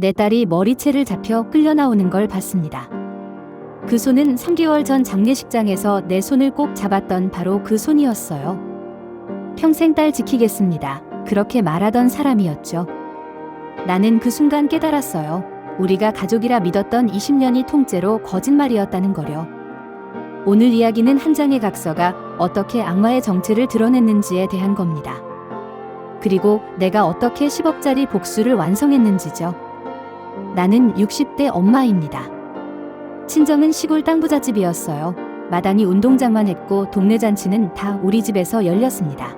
내 딸이 머리채를 잡혀 끌려 나오는 걸 봤습니다. 그 손은 3개월 전 장례식장에서 내 손을 꼭 잡았던 바로 그 손이었어요. 평생 딸 지키겠습니다. 그렇게 말하던 사람이었죠. 나는 그 순간 깨달았어요. 우리가 가족이라 믿었던 20년이 통째로 거짓말이었다는 거려. 오늘 이야기는 한 장의 각서가 어떻게 악마의 정체를 드러냈는지에 대한 겁니다. 그리고 내가 어떻게 10억짜리 복수를 완성했는지죠. 나는 60대 엄마입니다. 친정은 시골 땅부잣집이었어요. 마당이 운동장만 했고 동네 잔치는 다 우리 집에서 열렸습니다.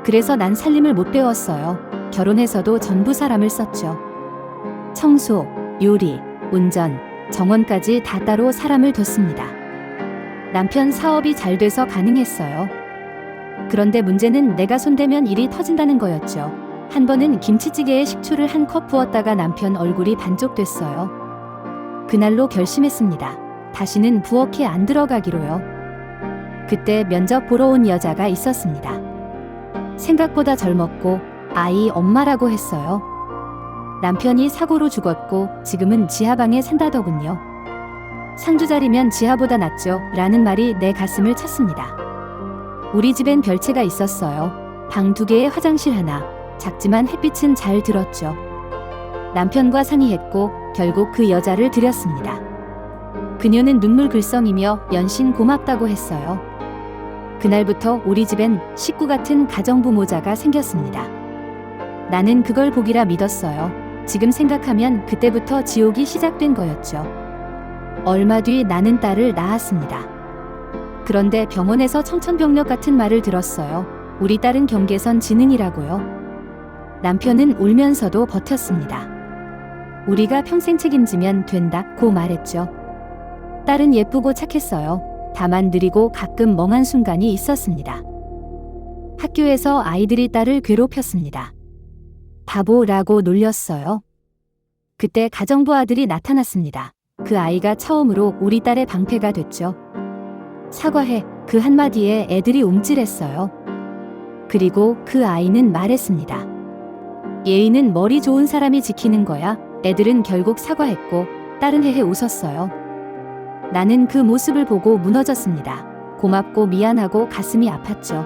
그래서 난 살림을 못 배웠어요. 결혼해서도 전부 사람을 썼죠. 청소, 요리, 운전, 정원까지 다 따로 사람을 뒀습니다. 남편 사업이 잘 돼서 가능했어요. 그런데 문제는 내가 손대면 일이 터진다는 거였죠. 한 번은 김치찌개에 식초를 한 컵 부었다가 남편 얼굴이 반쪽됐어요. 그날로 결심했습니다. 다시는 부엌에 안 들어가기로요. 그때 면접 보러 온 여자가 있었습니다. 생각보다 젊었고 아이 엄마라고 했어요. 남편이 사고로 죽었고 지금은 지하방에 산다더군요. 상주자리면 지하보다 낫죠 라는 말이 내 가슴을 쳤습니다. 우리 집엔 별채가 있었어요. 방 2개에 화장실 하나. 작지만 햇빛은 잘 들었죠. 남편과 상의했고 결국 그 여자를 들였습니다. 그녀는 눈물 글썽이며 연신 고맙다고 했어요. 그날부터 우리 집엔 식구 같은 가정부모자가 생겼습니다. 나는 그걸 복이라 믿었어요. 지금 생각하면 그때부터 지옥이 시작된 거였죠. 얼마 뒤 나는 딸을 낳았습니다. 그런데 병원에서 청천벽력 같은 말을 들었어요. 우리 딸은 경계선 지능이라고요. 남편은 울면서도 버텼습니다. 우리가 평생 책임지면 된다고 말했죠. 딸은 예쁘고 착했어요. 다만 느리고 가끔 멍한 순간이 있었습니다. 학교에서 아이들이 딸을 괴롭혔습니다. 바보라고 놀렸어요. 그때 가정부 아들이 나타났습니다. 그 아이가 처음으로 우리 딸의 방패가 됐죠. 사과해, 그 한마디에 애들이 움찔했어요. 그리고 그 아이는 말했습니다. 예의는 머리 좋은 사람이 지키는 거야. 애들은 결국 사과했고 딸은 헤헤 웃었어요. 나는 그 모습을 보고 무너졌습니다. 고맙고 미안하고 가슴이 아팠죠.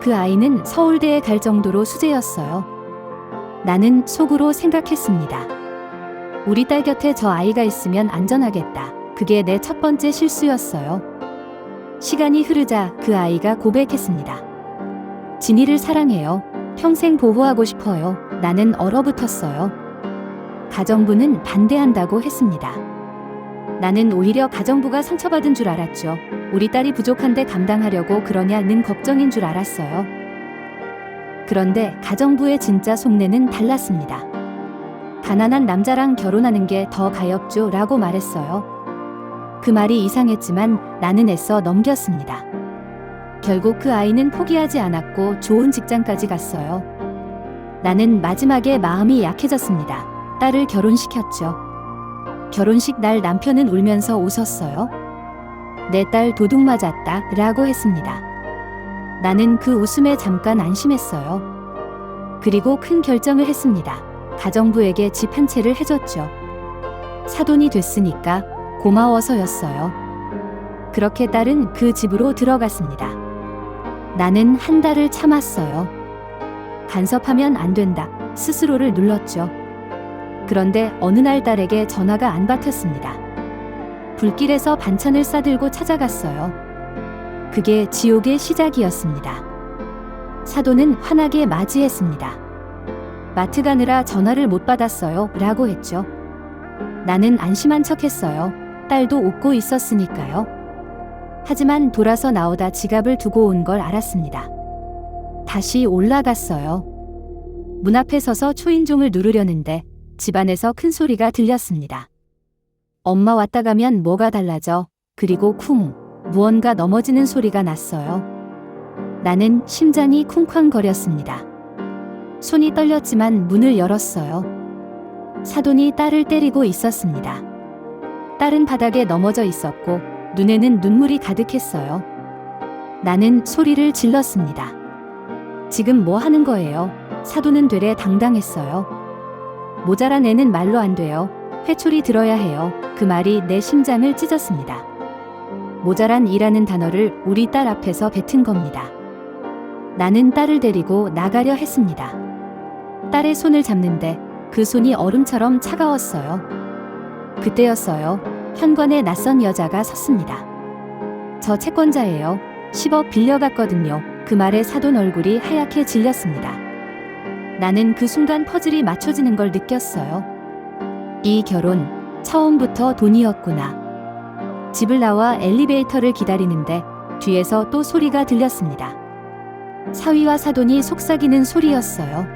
그 아이는 서울대에 갈 정도로 수재였어요. 나는 속으로 생각했습니다. 우리 딸 곁에 저 아이가 있으면 안전하겠다. 그게 내 첫 번째 실수였어요. 시간이 흐르자 그 아이가 고백했습니다. 진이를 사랑해요. 평생 보호하고 싶어요. 나는 얼어붙었어요. 가정부는 반대한다고 했습니다. 나는 오히려 가정부가 상처받은 줄 알았죠. 우리 딸이 부족한데 감당하려고 그러냐는 걱정인 줄 알았어요. 그런데 가정부의 진짜 속내는 달랐습니다. 가난한 남자랑 결혼하는 게 더 가엾죠 라고 말했어요. 그 말이 이상했지만 나는 애써 넘겼습니다. 결국 그 아이는 포기하지 않았고 좋은 직장까지 갔어요. 나는 마지막에 마음이 약해졌습니다. 딸을 결혼시켰죠. 결혼식 날 남편은 울면서 웃었어요. 내 딸 도둑 맞았다 라고 했습니다. 나는 그 웃음에 잠깐 안심했어요. 그리고 큰 결정을 했습니다. 가정부에게 집 한 채를 해줬죠. 사돈이 됐으니까 고마워서였어요. 그렇게 딸은 그 집으로 들어갔습니다. 나는 한 달을 참았어요. 간섭하면 안 된다. 스스로를 눌렀죠. 그런데 어느 날 딸에게 전화가 안 받혔습니다. 불길에서 반찬을 싸들고 찾아갔어요. 그게 지옥의 시작이었습니다. 사돈은 환하게 맞이했습니다. 마트 가느라 전화를 못 받았어요 라고 했죠. 나는 안심한 척했어요. 딸도 웃고 있었으니까요. 하지만 돌아서 나오다 지갑을 두고 온 걸 알았습니다. 다시 올라갔어요. 문 앞에 서서 초인종을 누르려는데 집안에서 큰 소리가 들렸습니다. 엄마 왔다 가면 뭐가 달라져. 그리고 쿵, 무언가 넘어지는 소리가 났어요. 나는 심장이 쿵쾅거렸습니다. 손이 떨렸지만 문을 열었어요. 사돈이 딸을 때리고 있었습니다. 딸은 바닥에 넘어져 있었고 눈에는 눈물이 가득했어요. 나는 소리를 질렀습니다. 지금 뭐 하는 거예요? 사돈은 되레 당당했어요. 모자란 애는 말로 안 돼요. 회초리 들어야 해요. 그 말이 내 심장을 찢었습니다. 모자란 이라는 단어를 우리 딸 앞에서 뱉은 겁니다. 나는 딸을 데리고 나가려 했습니다. 딸의 손을 잡는데 그 손이 얼음처럼 차가웠어요. 그때였어요. 현관에 낯선 여자가 섰습니다. 저 채권자예요. 10억 빌려갔거든요. 그 말에 사돈 얼굴이 하얗게 질렸습니다. 나는 그 순간 퍼즐이 맞춰지는 걸 느꼈어요. 이 결혼, 처음부터 돈이었구나. 집을 나와 엘리베이터를 기다리는데 뒤에서 또 소리가 들렸습니다. 사위와 사돈이 속삭이는 소리였어요.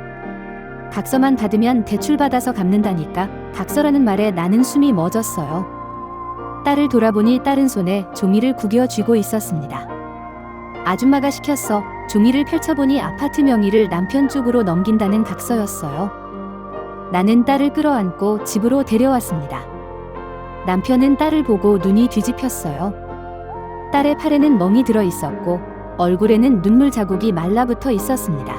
각서만 받으면 대출받아서 갚는다니까. 각서라는 말에 나는 숨이 멎었어요. 딸을 돌아보니 딸은 손에 종이를 구겨 쥐고 있었습니다. 아줌마가 시켰어. 종이를 펼쳐보니 아파트 명의를 남편 쪽으로 넘긴다는 각서였어요. 나는 딸을 끌어안고 집으로 데려왔습니다. 남편은 딸을 보고 눈이 뒤집혔어요. 딸의 팔에는 멍이 들어 있었고 얼굴에는 눈물 자국이 말라붙어 있었습니다.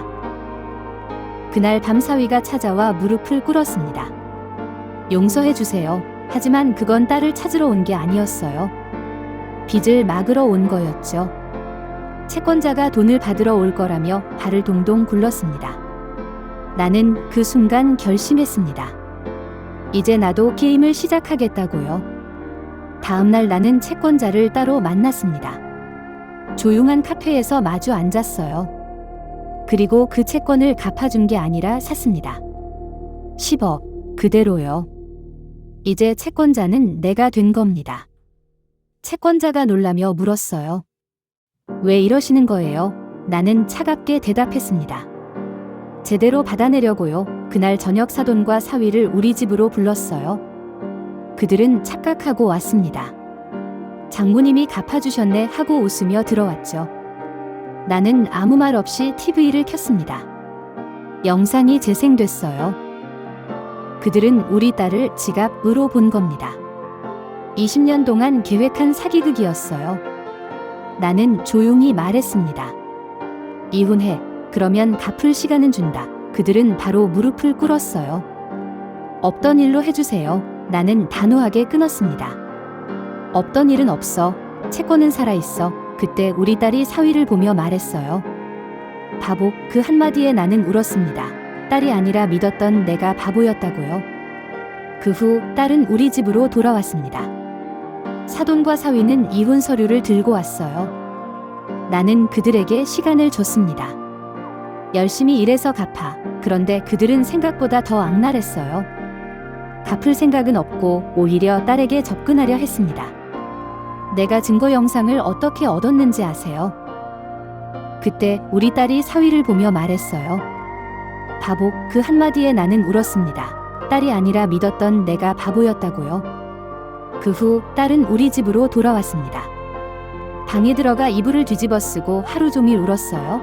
그날 밤 사위가 찾아와 무릎을 꿇었습니다. 용서해 주세요. 하지만 그건 딸을 찾으러 온 게 아니었어요. 빚을 막으러 온 거였죠. 채권자가 돈을 받으러 올 거라며 발을 동동 굴렀습니다. 나는 그 순간 결심했습니다. 이제 나도 게임을 시작하겠다고요. 다음날 나는 채권자를 따로 만났습니다. 조용한 카페에서 마주 앉았어요. 그리고 그 채권을 갚아준 게 아니라 샀습니다. 10억, 그대로요. 이제 채권자는 내가 된 겁니다. 채권자가 놀라며 물었어요. 왜 이러시는 거예요? 나는 차갑게 대답했습니다. 제대로 받아내려고요. 그날 저녁 사돈과 사위를 우리 집으로 불렀어요. 그들은 착각하고 왔습니다. 장모님이 갚아주셨네 하고 웃으며 들어왔죠. 나는 아무 말 없이 TV를 켰습니다. 영상이 재생됐어요. 그들은 우리 딸을 지갑으로 본 겁니다. 20년 동안 계획한 사기극이었어요. 나는 조용히 말했습니다. 이혼해. 그러면 갚을 시간은 준다. 그들은 바로 무릎을 꿇었어요. 없던 일로 해주세요. 나는 단호하게 끊었습니다. 없던 일은 없어. 채권은 살아있어. 그때 우리 딸이 사위를 보며 말했어요. 바보. 그 한마디에 나는 울었습니다. 딸이 아니라 믿었던 내가 바보였다고요. 그 후 딸은 우리 집으로 돌아왔습니다. 사돈과 사위는 이혼 서류를 들고 왔어요. 나는 그들에게 시간을 줬습니다. 열심히 일해서 갚아. 그런데 그들은 생각보다 더 악랄했어요. 갚을 생각은 없고 오히려 딸에게 접근하려 했습니다. 내가 증거 영상을 어떻게 얻었는지 아세요? 그때 우리 딸이 사위를 보며 말했어요. 바보. 그 한마디에 나는 울었습니다. 딸이 아니라 믿었던 내가 바보였다고요. 그 후 딸은 우리 집으로 돌아왔습니다. 방에 들어가 이불을 뒤집어 쓰고 하루 종일 울었어요.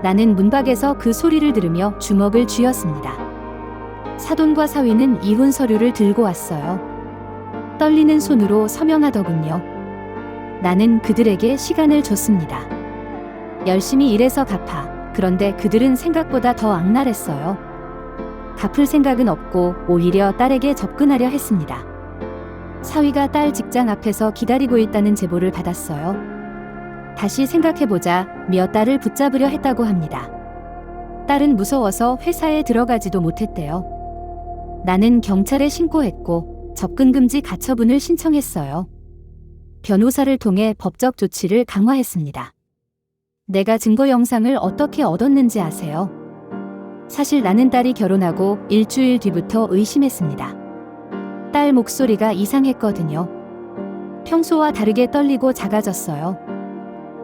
나는 문밖에서 그 소리를 들으며 주먹을 쥐었습니다. 사돈과 사위는 이혼 서류를 들고 왔어요. 떨리는 손으로 서명하더군요. 나는 그들에게 시간을 줬습니다. 열심히 일해서 갚아. 그런데 그들은 생각보다 더 악랄했어요. 갚을 생각은 없고 오히려 딸에게 접근하려 했습니다. 사위가 딸 직장 앞에서 기다리고 있다는 제보를 받았어요. 다시 생각해보자 며 딸을 붙잡으려 했다고 합니다. 딸은 무서워서 회사에 들어가지도 못했대요. 나는 경찰에 신고했고 접근금지 가처분을 신청했어요. 변호사를 통해 법적 조치를 강화했습니다. 내가 증거 영상을 어떻게 얻었는지 아세요? 사실 나는 딸이 결혼하고 일주일 뒤부터 의심했습니다. 딸 목소리가 이상했거든요. 평소와 다르게 떨리고 작아졌어요.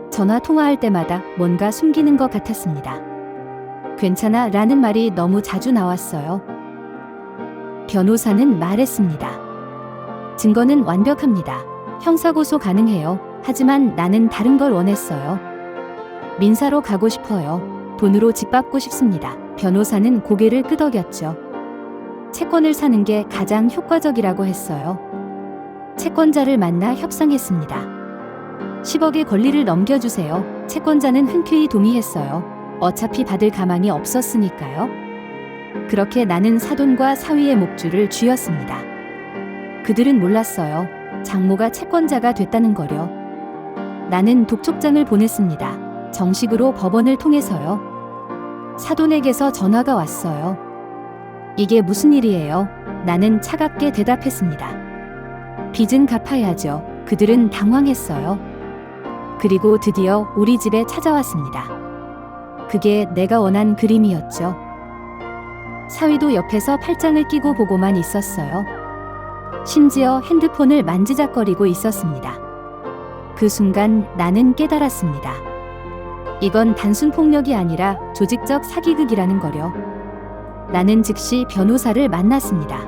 전화 통화할 때마다 뭔가 숨기는 것 같았습니다. 괜찮아 라는 말이 너무 자주 나왔어요. 변호사는 말했습니다. 증거는 완벽합니다. 형사고소 가능해요. 하지만 나는 다른 걸 원했어요. 민사로 가고 싶어요. 돈으로 집 갚고 싶습니다. 변호사는 고개를 끄덕였죠. 채권을 사는 게 가장 효과적이라고 했어요. 채권자를 만나 협상했습니다. 10억의 권리를 넘겨주세요. 채권자는 흔쾌히 동의했어요. 어차피 받을 가망이 없었으니까요. 그렇게 나는 사돈과 사위의 목줄을 쥐었습니다. 그들은 몰랐어요. 장모가 채권자가 됐다는 거려. 나는 독촉장을 보냈습니다. 정식으로 법원을 통해서요. 사돈에게서 전화가 왔어요. 이게 무슨 일이에요? 나는 차갑게 대답했습니다. 빚은 갚아야죠. 그들은 당황했어요. 그리고 드디어 우리 집에 찾아왔습니다. 그게 내가 원한 그림이었죠. 사위도 옆에서 팔짱을 끼고 보고만 있었어요. 심지어 핸드폰을 만지작거리고 있었습니다. 그 순간 나는 깨달았습니다. 이건 단순 폭력이 아니라 조직적 사기극이라는 거려. 나는 즉시 변호사를 만났습니다.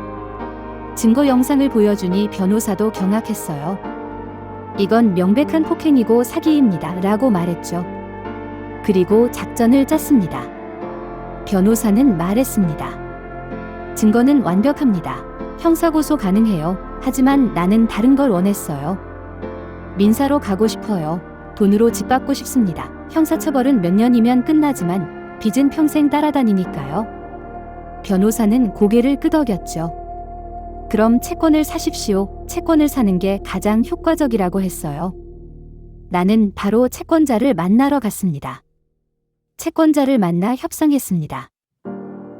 증거 영상을 보여주니 변호사도 경악했어요. 이건 명백한 폭행이고 사기입니다. 라고 말했죠. 그리고 작전을 짰습니다. 변호사는 말했습니다. 증거는 완벽합니다. 형사고소 가능해요. 하지만 나는 다른 걸 원했어요. 민사로 가고 싶어요. 돈으로 집 받고 싶습니다. 형사처벌은 몇 년이면 끝나지만 빚은 평생 따라다니니까요. 변호사는 고개를 끄덕였죠. 그럼 채권을 사십시오. 채권을 사는 게 가장 효과적이라고 했어요. 나는 바로 채권자를 만나러 갔습니다. 채권자를 만나 협상했습니다.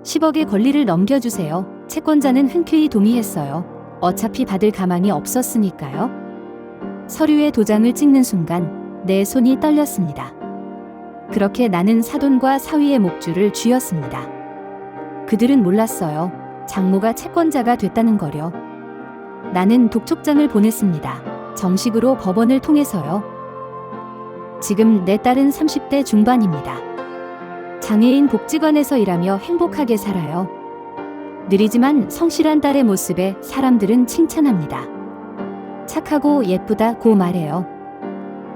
10억의 권리를 넘겨주세요. 채권자는 흔쾌히 동의했어요. 어차피 받을 가망이 없었으니까요. 서류에 도장을 찍는 순간 내 손이 떨렸습니다. 그렇게 나는 사돈과 사위의 목줄을 쥐었습니다. 그들은 몰랐어요. 장모가 채권자가 됐다는 거려. 나는 독촉장을 보냈습니다. 정식으로 법원을 통해서요. 지금 내 딸은 30대 중반입니다. 장애인 복지관에서 일하며 행복하게 살아요. 느리지만 성실한 딸의 모습에 사람들은 칭찬합니다. 착하고 예쁘다고 말해요.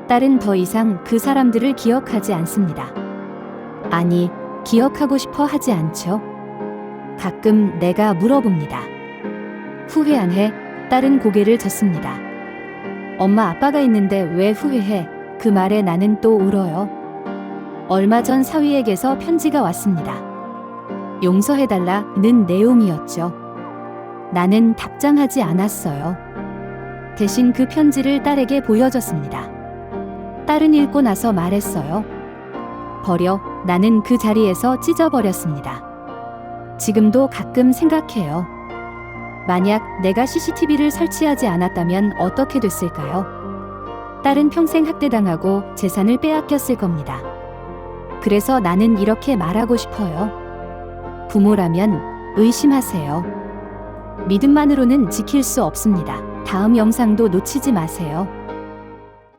딸은 더 이상 그 사람들을 기억하지 않습니다. 아니, 기억하고 싶어 하지 않죠. 가끔 내가 물어봅니다. 후회 안 해? 딸은 고개를 젓습니다. 엄마 아빠가 있는데 왜 후회해? 그 말에 나는 또 울어요. 얼마 전 사위에게서 편지가 왔습니다. 용서해달라는 내용이었죠. 나는 답장하지 않았어요. 대신 그 편지를 딸에게 보여줬습니다. 딸은 읽고 나서 말했어요. 버려. 나는 그 자리에서 찢어버렸습니다. 지금도 가끔 생각해요. 만약 내가 CCTV를 설치하지 않았다면 어떻게 됐을까요? 딸은 평생 학대당하고 재산을 빼앗겼을 겁니다. 그래서 나는 이렇게 말하고 싶어요. 부모라면 의심하세요. 믿음만으로는 지킬 수 없습니다. 다음 영상도 놓치지 마세요.